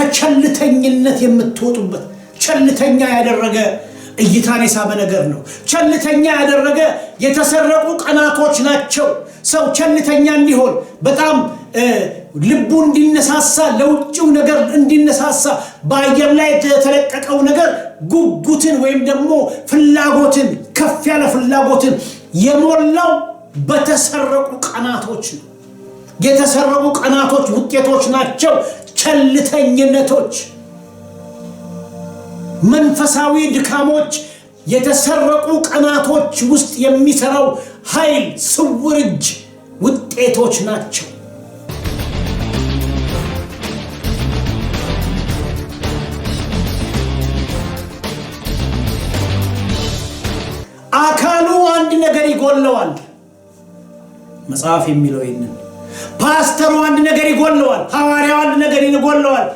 ከቸልተኝነት የምትወጡበት ቸልተኛ ያደረገ እይታን የሳበ ነገር ነው። ቸልተኛ ያደረገ የተሰረቁ ቀናቶች ናቸው። ሰው ቸልተኛ እንዲሆን በጣም ልቡ እንዲነሳሳ ለውጭው ነገር እንዲነሳሳ በአየር ላይ የተለቀቀው ነገር ጉጉትን ወይም ደግሞ ፍላጎትን ከፍ ያለ ፍላጎትን የሞላው በተሰረቁ ቀናቶች ነው። የተሰረቁ ቀናቶች ውጤቶች ናቸው ቸልተኝነቶች። መንፈሳዊ ድካሞች የተሰረቁ ቀናቶች ውስጥ የሚሰራው ኃይል ስውር እጅ ውጤቶች ናቸው። አካሉ አንድ ነገር ይጎለዋል። መጽሐፍ የሚለው ይሄንን ፓስተሩ አንድ ነገር ይጎለዋል፣ ሐዋርያው አንድ ነገር ይጎለዋል፣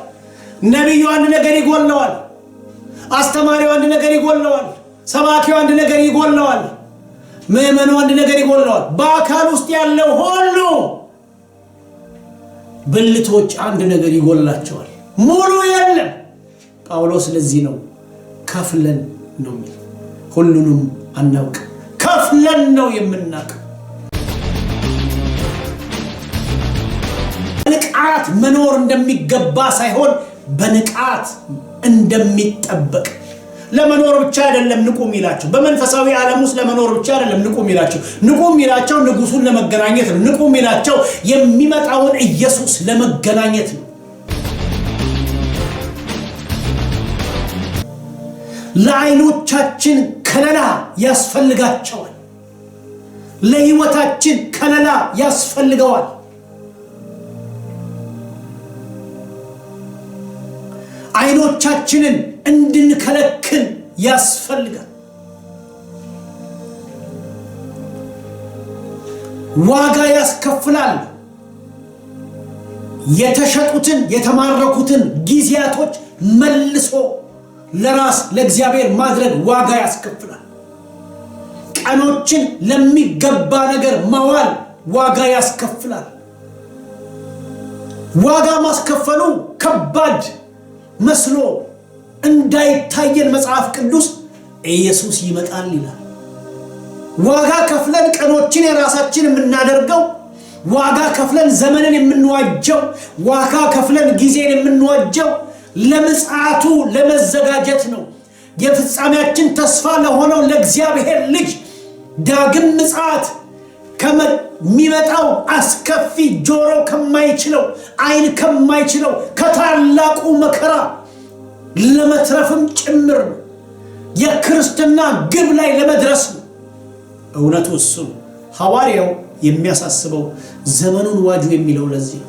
ነብዩ አንድ ነገር ይጎለዋል፣ አስተማሪው አንድ ነገር ይጎለዋል፣ ሰባኪው አንድ ነገር ይጎለዋል፣ ምእመኑ አንድ ነገር ይጎለዋል። በአካል ውስጥ ያለው ሁሉ ብልቶች አንድ ነገር ይጎላቸዋል። ሙሉ የለም። ጳውሎስ ለዚህ ነው ከፍለን ነው የሚል። ሁሉንም አናውቅ፣ ከፍለን ነው የምናውቅ። በንቃት መኖር እንደሚገባ ሳይሆን በንቃት እንደሚጠበቅ። ለመኖር ብቻ አይደለም ንቁ ሚላቸው። በመንፈሳዊ ዓለም ውስጥ ለመኖር ብቻ አይደለም ንቁ ሚላቸው። ንቁ ሚላቸው ንጉሱን ለመገናኘት ነው። ንቁ ሚላቸው የሚመጣውን ኢየሱስ ለመገናኘት ነው። ለዓይኖቻችን ከለላ ያስፈልጋቸዋል። ለሕይወታችን ከለላ ያስፈልገዋል። ዓይኖቻችንን እንድንከለክል ያስፈልጋል። ዋጋ ያስከፍላል። የተሸጡትን የተማረኩትን ጊዜያቶች መልሶ ለራስ ለእግዚአብሔር ማድረግ ዋጋ ያስከፍላል። ቀኖችን ለሚገባ ነገር ማዋል ዋጋ ያስከፍላል። ዋጋ ማስከፈሉ ከባድ መስሎ እንዳይታየን መጽሐፍ ቅዱስ ኢየሱስ ይመጣል ይላል። ዋጋ ከፍለን ቀኖችን የራሳችን የምናደርገው፣ ዋጋ ከፍለን ዘመንን የምንዋጀው፣ ዋጋ ከፍለን ጊዜን የምንዋጀው ለምጽአቱ ለመዘጋጀት ነው። የፍጻሜያችን ተስፋ ለሆነው ለእግዚአብሔር ልጅ ዳግም ምጽአት ከሚመጣው አስከፊ ጆሮ ከማይችለው ዓይን ከማይችለው ከታላቁ መከራ ለመትረፍም ጭምር ነው። የክርስትና ግብ ላይ ለመድረስ ነው። እውነቱ እሱ ሐዋርያው የሚያሳስበው ዘመኑን ዋጁ የሚለው ለዚህ ነው።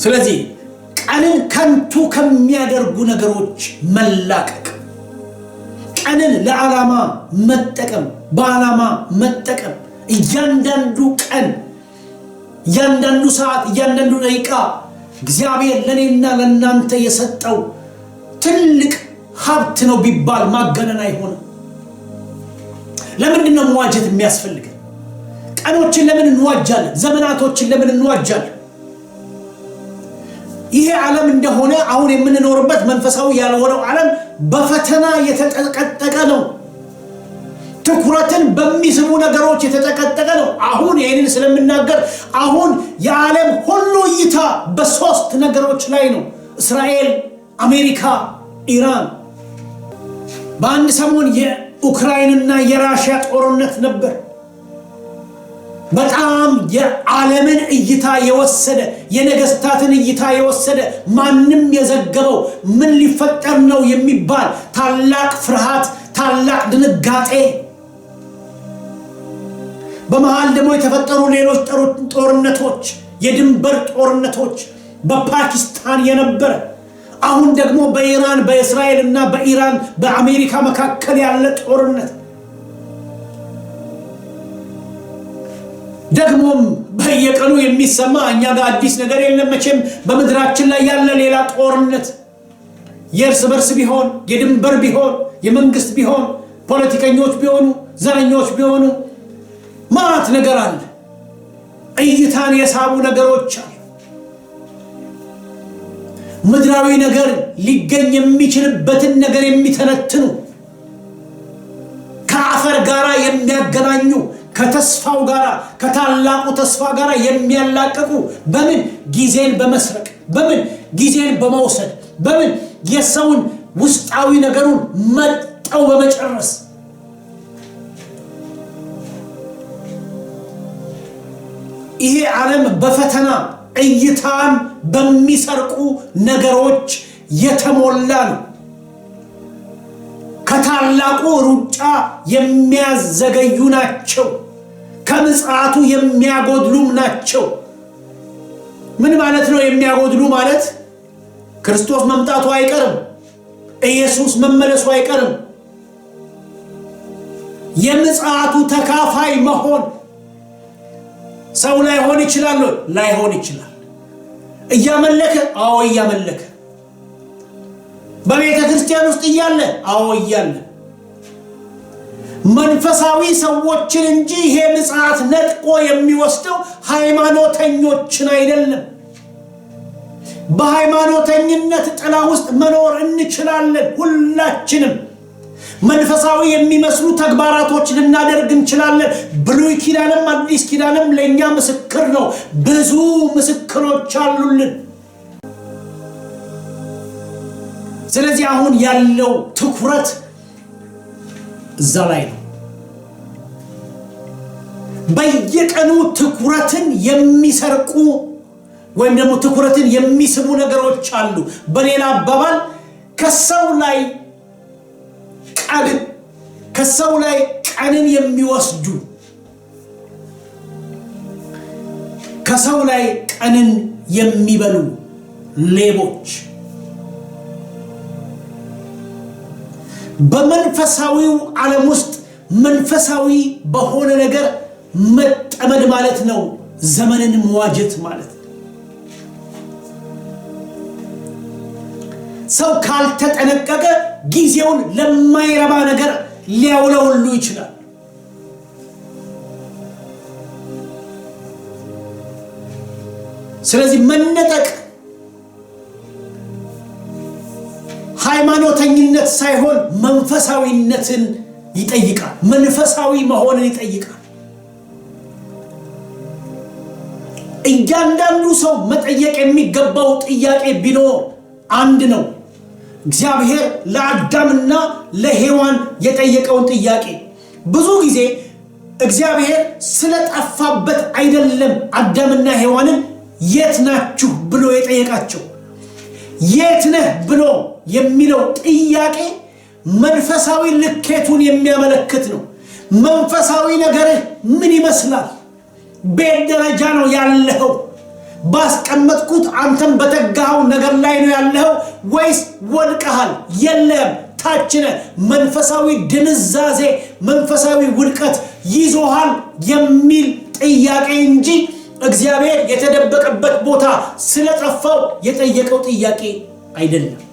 ስለዚህ ቀንን ከንቱ ከሚያደርጉ ነገሮች መላቀቅ፣ ቀንን ለዓላማ መጠቀም፣ በዓላማ መጠቀም። እያንዳንዱ ቀን፣ እያንዳንዱ ሰዓት፣ እያንዳንዱ ደቂቃ እግዚአብሔር ለኔና ለናንተ የሰጠው ትልቅ ሀብት ነው ቢባል ማጋነን አይሆንም። ለምንድን ነው መዋጀት የሚያስፈልገን? ቀኖችን ለምን እንዋጃለን? ዘመናቶችን ለምን እንዋጃለን? ይሄ ዓለም እንደሆነ አሁን የምንኖርበት መንፈሳዊ ያልሆነው ዓለም በፈተና የተጠቀጠቀ ነው። ትኩረትን በሚስቡ ነገሮች የተጠቀጠቀ ነው። አሁን ይሄንን ስለምናገር አሁን የዓለም ሁሉ እይታ በሶስት ነገሮች ላይ ነው። እስራኤል፣ አሜሪካ፣ ኢራን። በአንድ ሰሞን የኡክራይንና የራሽያ ጦርነት ነበር። በጣም የዓለምን እይታ የወሰደ የነገስታትን እይታ የወሰደ ማንም የዘገበው ምን ሊፈጠር ነው የሚባል ታላቅ ፍርሃት፣ ታላቅ ድንጋጤ። በመሃል ደግሞ የተፈጠሩ ሌሎች ጦርነቶች፣ የድንበር ጦርነቶች በፓኪስታን የነበረ፣ አሁን ደግሞ በኢራን በእስራኤልና በኢራን በአሜሪካ መካከል ያለ ጦርነት፣ ደግሞም በየቀኑ የሚሰማ እኛ ጋር አዲስ ነገር የለም መቼም በመድራችን ላይ ያለ ሌላ ጦርነት፣ የእርስ በርስ ቢሆን የድንበር ቢሆን የመንግስት ቢሆን ፖለቲከኞች ቢሆኑ ዘረኞች ቢሆኑ ማለት ነገር አለ። እይታን የሳቡ ነገሮች አሉ። ምድራዊ ነገር ሊገኝ የሚችልበትን ነገር የሚተነትኑ ከአፈር ጋራ የሚያገናኙ ከተስፋው ጋራ ከታላቁ ተስፋ ጋራ የሚያላቀቁ በምን ጊዜን በመስረቅ በምን ጊዜን በመውሰድ በምን የሰውን ውስጣዊ ነገሩን መጠው በመጨረስ ይሄ ዓለም በፈተና እይታን በሚሰርቁ ነገሮች የተሞላ ነው። ከታላቁ ሩጫ የሚያዘገዩ ናቸው። ከምጽአቱ የሚያጎድሉም ናቸው። ምን ማለት ነው የሚያጎድሉ ማለት? ክርስቶስ መምጣቱ አይቀርም። ኢየሱስ መመለሱ አይቀርም። የምጽአቱ ተካፋይ መሆን ሰው ላይሆን ይችላል፣ ላይሆን ይችላል። እያመለከ አዎ እያመለከ፣ በቤተ ክርስቲያን ውስጥ እያለ አዎ እያለ፣ መንፈሳዊ ሰዎችን እንጂ ይሄ ምጽአት ነጥቆ የሚወስደው ሃይማኖተኞችን አይደለም። በሃይማኖተኝነት ጥላ ውስጥ መኖር እንችላለን። ሁላችንም መንፈሳዊ የሚመስሉ ተግባራቶች ልናደርግ እንችላለን። ብሉይ ኪዳንም አዲስ ኪዳንም ለኛ ምስክር ነው። ብዙ ምስክሮች አሉልን። ስለዚህ አሁን ያለው ትኩረት እዛ ላይ ነው። በየቀኑ ትኩረትን የሚሰርቁ ወይም ደግሞ ትኩረትን የሚስቡ ነገሮች አሉ። በሌላ አባባል ከሰው ላይ ቀንን የሚወስዱ ከሰው ላይ ቀንን የሚበሉ ሌቦች በመንፈሳዊው ዓለም ውስጥ መንፈሳዊ በሆነ ነገር መጠመድ ማለት ነው። ዘመንን መዋጀት ማለት ሰው ካልተጠነቀቀ ጊዜውን ለማይረባ ነገር ሊያውለው ሁሉ ይችላል። ስለዚህ መነጠቅ ሃይማኖተኝነት ሳይሆን መንፈሳዊነትን ይጠይቃል። መንፈሳዊ መሆንን ይጠይቃል። እያንዳንዱ ሰው መጠየቅ የሚገባው ጥያቄ ቢኖር አንድ ነው። እግዚአብሔር ለአዳምና ለሔዋን የጠየቀውን ጥያቄ ብዙ ጊዜ እግዚአብሔር ስለጠፋበት አይደለም አዳምና ሔዋንን የት ናችሁ ብሎ የጠየቃቸው። የት ነህ ብሎ የሚለው ጥያቄ መንፈሳዊ ልኬቱን የሚያመለክት ነው። መንፈሳዊ ነገርህ ምን ይመስላል? ቤት ደረጃ ነው ያለኸው? ባስቀመጥኩት አንተም በተጋው ነገር ላይ ነው ያለኸው ወይስ ወድቀሃል? የለም ታች ነህ። መንፈሳዊ ድንዛዜ መንፈሳዊ ውድቀት ይዞሃል የሚል ጥያቄ እንጂ እግዚአብሔር የተደበቀበት ቦታ ስለጠፋው የጠየቀው ጥያቄ አይደለም።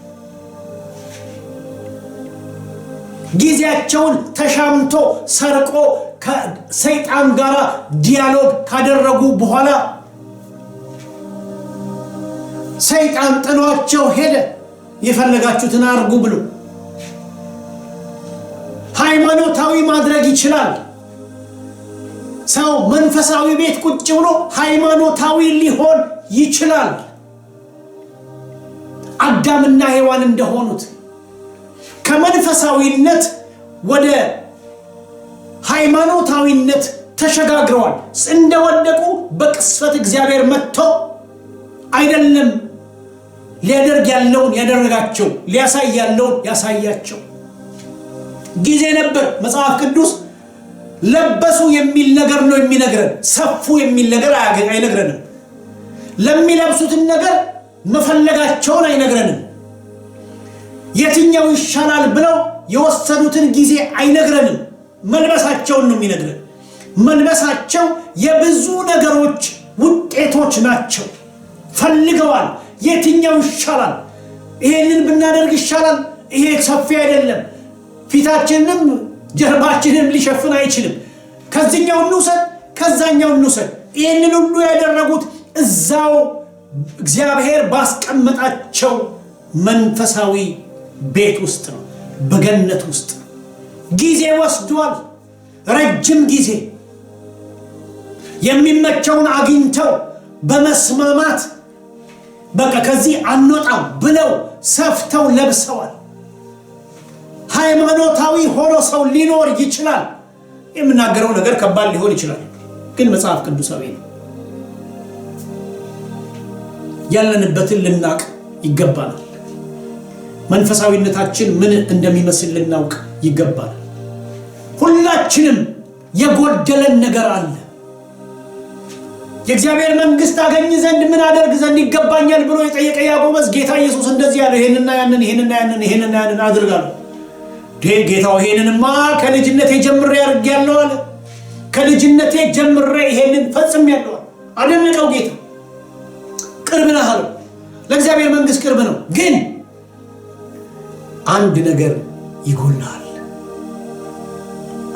ጊዜያቸውን ተሻምቶ ሰርቆ ከሰይጣን ጋር ዲያሎግ ካደረጉ በኋላ ሰይጣን ጥሏቸው ሄደ። የፈለጋችሁትን አርጉ ብሎ ሃይማኖታዊ ማድረግ ይችላል። ሰው መንፈሳዊ ቤት ቁጭ ብሎ ሃይማኖታዊ ሊሆን ይችላል። አዳምና ሔዋን እንደሆኑት ከመንፈሳዊነት ወደ ሃይማኖታዊነት ተሸጋግረዋል። እንደወደቁ በቅስፈት እግዚአብሔር መጥቶ አይደለም ሊያደርግ ያለውን ያደረጋቸው፣ ሊያሳይ ያለውን ያሳያቸው። ጊዜ ነበር። መጽሐፍ ቅዱስ ለበሱ የሚል ነገር ነው የሚነግረን። ሰፉ የሚል ነገር አይነግረንም። ለሚለብሱትን ነገር መፈለጋቸውን አይነግረንም። የትኛው ይሻላል ብለው የወሰዱትን ጊዜ አይነግረንም። መልበሳቸውን ነው የሚነግረን። መልበሳቸው የብዙ ነገሮች ውጤቶች ናቸው። ፈልገዋል። የትኛው ይሻላል? ይሄንን ብናደርግ ይሻላል፣ ይሄ ሰፊ አይደለም፣ ፊታችንንም ጀርባችንን ሊሸፍን አይችልም። ከዚህኛው እንውሰድ ከዛኛው እንውሰድ። ይህንን ሁሉ ያደረጉት እዛው እግዚአብሔር ባስቀመጣቸው መንፈሳዊ ቤት ውስጥ ነው፣ በገነት ውስጥ ነው። ጊዜ ወስዷል፣ ረጅም ጊዜ። የሚመቸውን አግኝተው በመስማማት በቃ ከዚህ አንወጣም ብለው ሰፍተው ለብሰዋል። ሃይማኖታዊ ሆኖ ሰው ሊኖር ይችላል። የምናገረው ነገር ከባድ ሊሆን ይችላል፣ ግን መጽሐፍ ቅዱሳዊ ነው። ያለንበትን ልናውቅ ይገባናል። መንፈሳዊነታችን ምን እንደሚመስል ልናውቅ ይገባናል። ሁላችንም የጎደለን ነገር አለ። የእግዚአብሔር መንግስት አገኝ ዘንድ ምን አደርግ ዘንድ ይገባኛል ብሎ የጠየቀ ያዕቆብስ ጌታ ኢየሱስ እንደዚህ ያለው ይሄንና ያንን አድርጋለሁ። ጌታው ይሄንንማ ከልጅነቴ ጀምሬ አድርጌያለሁ አለ። ከልጅነቴ ጀምሬ ይሄንን ፈጽሜያለሁ። አደነቀው ጌታ። ቅርብ ነህ አለው። ለእግዚአብሔር መንግስት ቅርብ ነው፣ ግን አንድ ነገር ይጎልሃል።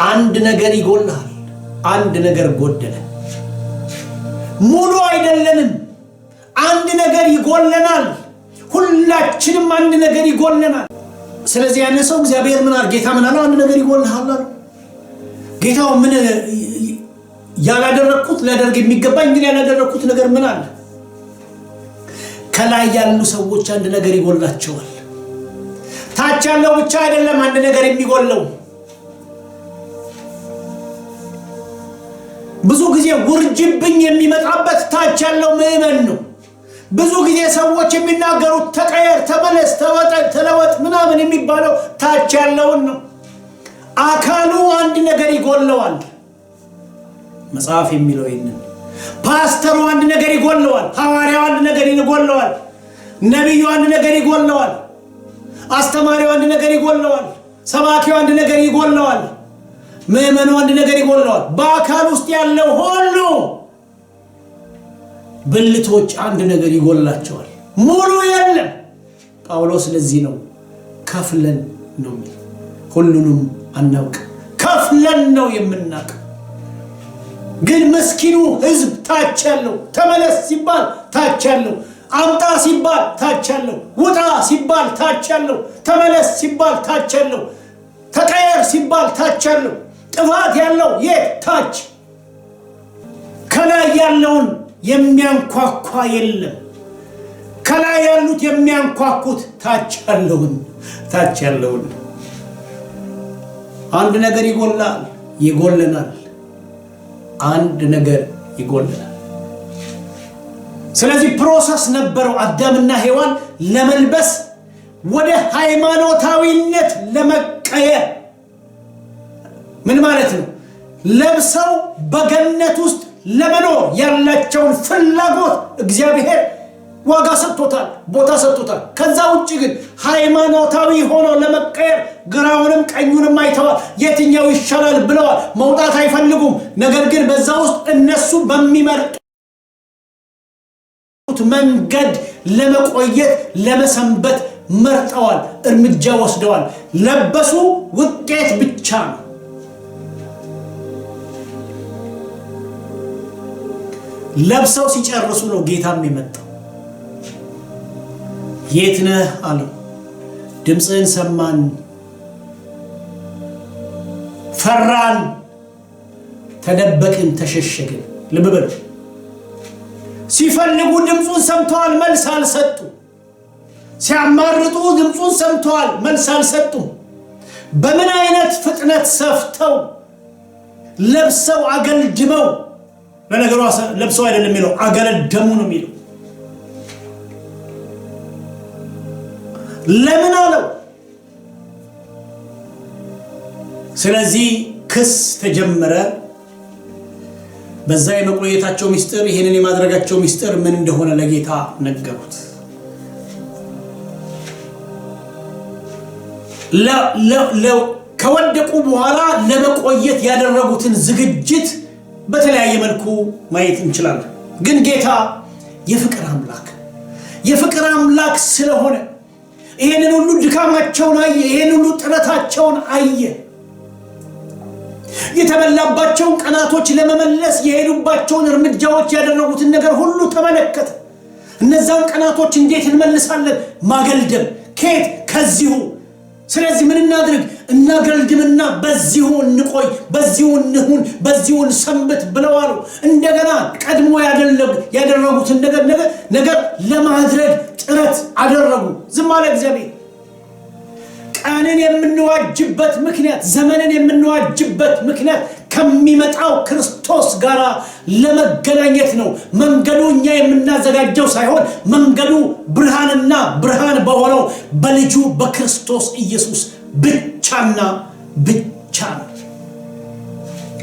አንድ ነገር ይጎልሃል። አንድ ነገር ጎደለ። ሙሉ አይደለንም። አንድ ነገር ይጎለናል። ሁላችንም አንድ ነገር ይጎለናል። ስለዚህ ያነ ሰው እግዚአብሔር ምን አለ? ጌታ ምን አለ? አንድ ነገር ይጎልሃል አለ። ጌታው ምን ያላደረኩት ላደርግ የሚገባኝ ግን ያላደረኩት ነገር ምን አለ? ከላይ ያሉ ሰዎች አንድ ነገር ይጎላቸዋል። ታች ያለው ብቻ አይደለም አንድ ነገር የሚጎለው። ብዙ ጊዜ ውርጅብኝ የሚመጣበት ታች ያለው ምዕመን ነው። ብዙ ጊዜ ሰዎች የሚናገሩት ተቀየር፣ ተመለስ፣ ተለወጥ ምናምን የሚባለው ታች ያለውን ነው። አካሉ አንድ ነገር ይጎለዋል። መጽሐፍ የሚለው ይሄንን ፓስተሩ አንድ ነገር ይጎለዋል። ሐዋርያው አንድ ነገር ይጎለዋል። ነብዩ አንድ ነገር ይጎለዋል። አስተማሪው አንድ ነገር ይጎለዋል። ሰባኪው አንድ ነገር ይጎለዋል። ምዕመኑ አንድ ነገር ይጎለዋል። በአካል ውስጥ ያለው ሁሉ ብልቶች አንድ ነገር ይጎላቸዋል። ሙሉ የለም። ጳውሎስ ለዚህ ነው ከፍለን ነው የሚል። ሁሉንም አናውቅ፣ ከፍለን ነው የምናውቅ። ግን ምስኪኑ ህዝብ ታች ያለው ተመለስ ሲባል ታች ያለው፣ አምጣ ሲባል ታች ያለው፣ ውጣ ሲባል ታች ያለው፣ ተመለስ ሲባል ታች ያለው፣ ተቀየር ሲባል ታች ያለው፣ ጥፋት ያለው ታች። ከላይ ያለውን የሚያንኳኳ የለም። ከላይ ያሉት የሚያንኳኩት ታች ያለውን። አንድ ነገር ይጎለናል። አንድ ነገር ይጎለናል። ስለዚህ ፕሮሰስ ነበረው አዳምና ሔዋን ለመልበስ፣ ወደ ሃይማኖታዊነት ለመቀየር። ምን ማለት ነው? ለብሰው በገነት ውስጥ ለመኖር ያላቸውን ፍላጎት እግዚአብሔር ዋጋ ሰጥቶታል፣ ቦታ ሰጥቶታል። ከዛ ውጪ ግን ሃይማኖታዊ ሆኖ ለመቀየር ግራውንም ቀኙንም አይተዋል። የትኛው ይሻላል ብለዋል። መውጣት አይፈልጉም። ነገር ግን በዛ ውስጥ እነሱ በሚመርጡት መንገድ ለመቆየት ለመሰንበት መርጠዋል፣ እርምጃ ወስደዋል። ለበሱ፣ ውጤት ብቻ ነው። ለብሰው ሲጨርሱ ነው ጌታም የመጣው። የት ነህ አለው። ድምፅህን ሰማን፣ ፈራን፣ ተደበቅን፣ ተሸሸግን። ልብ በሉ። ሲፈልጉ ድምፁን ሰምተዋል፣ መልስ አልሰጡ። ሲያማርጡ ድምፁን ሰምተዋል፣ መልስ አልሰጡ። በምን አይነት ፍጥነት ሰፍተው ለብሰው አገልድመው፣ ለነገሩ ለብሰው አይደለም የሚለው አገለደሙ ነው የሚለው። ለምን አለው? ስለዚህ ክስ ተጀመረ። በዛ የመቆየታቸው ሚስጥር፣ ይሄንን የማድረጋቸው ሚስጥር ምን እንደሆነ ለጌታ ነገሩት። ከወደቁ በኋላ ለመቆየት ያደረጉትን ዝግጅት በተለያየ መልኩ ማየት እንችላለን። ግን ጌታ የፍቅር አምላክ ስለሆነ ይሄንን ሁሉ ድካማቸውን አየ፣ ይሄንን ሁሉ ጥረታቸውን አየ። የተበላባቸውን ቀናቶች ለመመለስ የሄዱባቸውን እርምጃዎች ያደረጉትን ነገር ሁሉ ተመለከተ። እነዛን ቀናቶች እንዴት እንመልሳለን? ማገልደም ከየት? ከዚሁ። ስለዚህ ምን እናድርግ? እናገልድምና በዚሁ እንቆይ፣ በዚሁ እንሁን፣ በዚሁ እንሰንብት ብለዋል። እንደገና ቀድሞ ያደረጉትን ነገር ለማድረግ ጥረት አደረጉ። ዝም አለ እግዚአብሔር። ቀንን የምንዋጅበት ምክንያት፣ ዘመንን የምንዋጅበት ምክንያት ከሚመጣው ክርስቶስ ጋር ለመገናኘት ነው። መንገዱ እኛ የምናዘጋጀው ሳይሆን መንገዱ ብርሃንና ብርሃን በሆነው በልጁ በክርስቶስ ኢየሱስ ብቻና ብቻ ነው።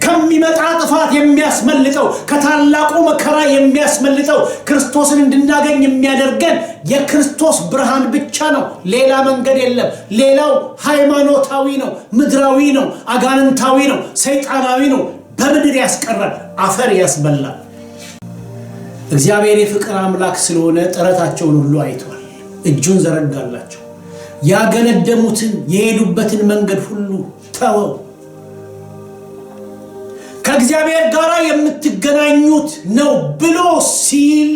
ከሚመጣ ጥፋት የሚያስመልጠው፣ ከታላቁ መከራ የሚያስመልጠው፣ ክርስቶስን እንድናገኝ የሚያደርገን የክርስቶስ ብርሃን ብቻ ነው። ሌላ መንገድ የለም። ሌላው ሃይማኖታዊ ነው፣ ምድራዊ ነው፣ አጋንንታዊ ነው፣ ሰይጣናዊ ነው። በምድር ያስቀራል፣ አፈር ያስበላል። እግዚአብሔር የፍቅር አምላክ ስለሆነ ጥረታቸውን ሁሉ አይቷል። እጁን ዘረጋላቸው። ያገለደሙትን የሄዱበትን መንገድ ሁሉ ተወው። ከእግዚአብሔር ጋር የምትገናኙት ነው ብሎ ሲል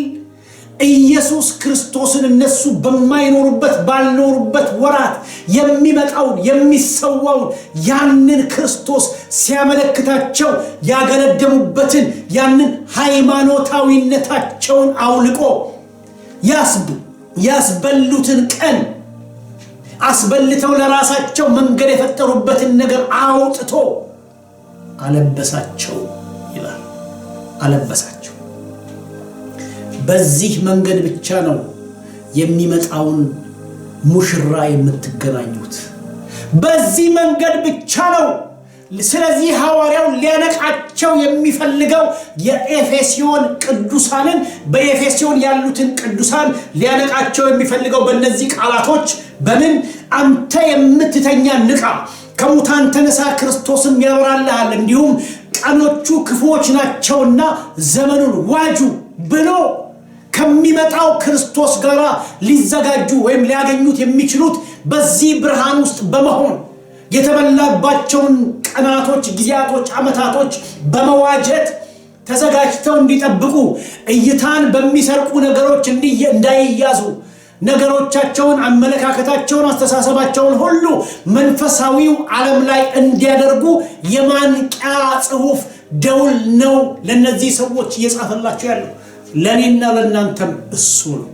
ኢየሱስ ክርስቶስን እነሱ በማይኖሩበት ባልኖሩበት ወራት የሚመጣውን የሚሰዋውን ያንን ክርስቶስ ሲያመለክታቸው ያገለደሙበትን ያንን ሃይማኖታዊነታቸውን አውልቆ ያስበሉትን ቀን አስበልተው ለራሳቸው መንገድ የፈጠሩበትን ነገር አውጥቶ አለበሳቸው ይላል። አለበሳቸው። በዚህ መንገድ ብቻ ነው የሚመጣውን ሙሽራ የምትገናኙት። በዚህ መንገድ ብቻ ነው። ስለዚህ ሐዋርያው ሊያነቃቸው የሚፈልገው የኤፌሶን ቅዱሳንን፣ በኤፌሶን ያሉትን ቅዱሳን ሊያነቃቸው የሚፈልገው በእነዚህ ቃላቶች በምን? አንተ የምትተኛ ንቃ፣ ከሙታን ተነሳ፣ ክርስቶስም ያበራልሃል፣ እንዲሁም ቀኖቹ ክፉዎች ናቸውና ዘመኑን ዋጁ ብሎ ከሚመጣው ክርስቶስ ጋር ሊዘጋጁ ወይም ሊያገኙት የሚችሉት በዚህ ብርሃን ውስጥ በመሆን የተበላባቸውን ቀናቶች፣ ጊዜያቶች፣ ዓመታቶች በመዋጀት ተዘጋጅተው እንዲጠብቁ፣ እይታን በሚሰርቁ ነገሮች እንዳይያዙ፣ ነገሮቻቸውን፣ አመለካከታቸውን፣ አስተሳሰባቸውን ሁሉ መንፈሳዊው ዓለም ላይ እንዲያደርጉ የማንቂያ ጽሑፍ ደውል ነው ለነዚህ ሰዎች እየጻፈላቸው ያለው። ለኔና ለናንተም እሱ ነው።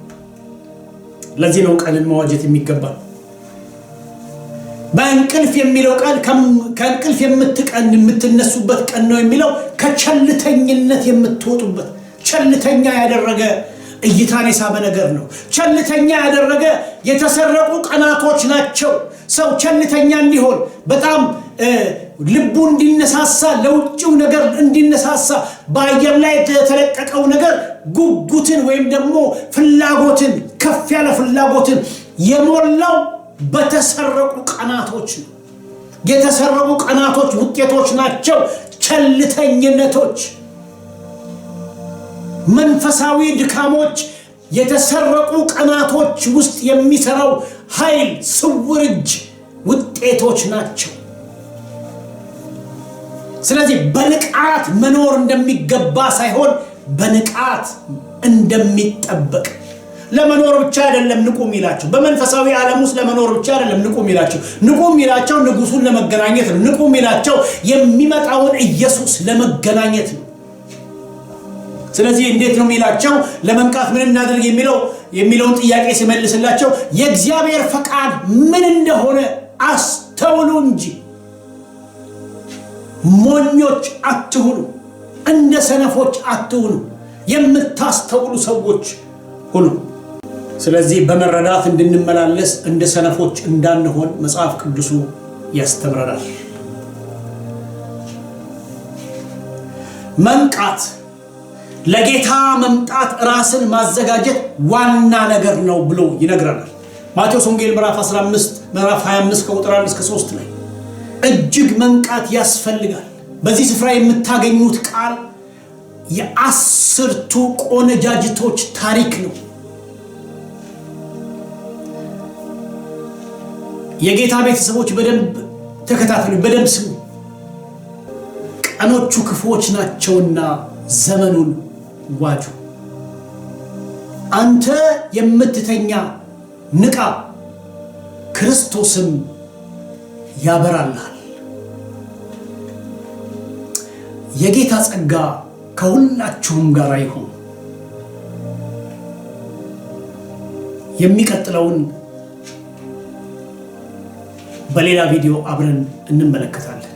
ለዚህ ነው ቀንን መዋጀት የሚገባል። በእንቅልፍ የሚለው ቃል ከእንቅልፍ የምትነሱበት ቀን ነው የሚለው ከቸልተኝነት የምትወጡበት። ቸልተኛ ያደረገ እይታን የሳበ ነገር ነው። ቸልተኛ ያደረገ የተሰረቁ ቀናቶች ናቸው። ሰው ቸልተኛ እንዲሆን በጣም ልቡ እንዲነሳሳ፣ ለውጭው ነገር እንዲነሳሳ፣ በአየር ላይ የተለቀቀው ነገር ጉጉትን ወይም ደግሞ ፍላጎትን፣ ከፍ ያለ ፍላጎትን የሞላው በተሰረቁ ቀናቶች ነው። የተሰረቁ ቀናቶች ውጤቶች ናቸው ቸልተኝነቶች፣ መንፈሳዊ ድካሞች። የተሰረቁ ቀናቶች ውስጥ የሚሰራው ኃይል፣ ስውር እጅ ውጤቶች ናቸው። ስለዚህ በንቃት መኖር እንደሚገባ ሳይሆን በንቃት እንደሚጠበቅ። ለመኖር ብቻ አይደለም ንቁ ሚላቸው። በመንፈሳዊ ዓለም ውስጥ ለመኖር ብቻ አይደለም ንቁ ሚላቸው። ንቁ ሚላቸው ንጉሱን ለመገናኘት ነው። ንቁ ሚላቸው የሚመጣውን ኢየሱስ ለመገናኘት ነው። ስለዚህ እንዴት ነው ሚላቸው? ለመንቃት ምን እናድርግ የሚለውን ጥያቄ ሲመልስላቸው የእግዚአብሔር ፈቃድ ምን እንደሆነ አስተውሉ እንጂ ሞኞች አትሁኑ፣ እንደ ሰነፎች አትሁኑ፣ የምታስተውሉ ሰዎች ሁኑ። ስለዚህ በመረዳት እንድንመላለስ እንደ ሰነፎች እንዳንሆን መጽሐፍ ቅዱሱ ያስተምረናል። መንቃት፣ ለጌታ መምጣት፣ ራስን ማዘጋጀት ዋና ነገር ነው ብሎ ይነግረናል። ማቴዎስ ወንጌል ምዕራፍ 15 ምዕራፍ 25 ከቁጥር 1 እስከ 3 ላይ እጅግ መንቃት ያስፈልጋል። በዚህ ስፍራ የምታገኙት ቃል የአስርቱ ቆነጃጅቶች ታሪክ ነው። የጌታ ቤተሰቦች በደንብ ተከታተሉ፣ በደንብ ስሙ። ቀኖቹ ክፉዎች ናቸውና ዘመኑን ዋጁ። አንተ የምትተኛ ንቃ፣ ክርስቶስም ያበራልሃል። የጌታ ጸጋ ከሁላችሁም ጋር ይሁን። የሚቀጥለውን በሌላ ቪዲዮ አብረን እንመለከታለን።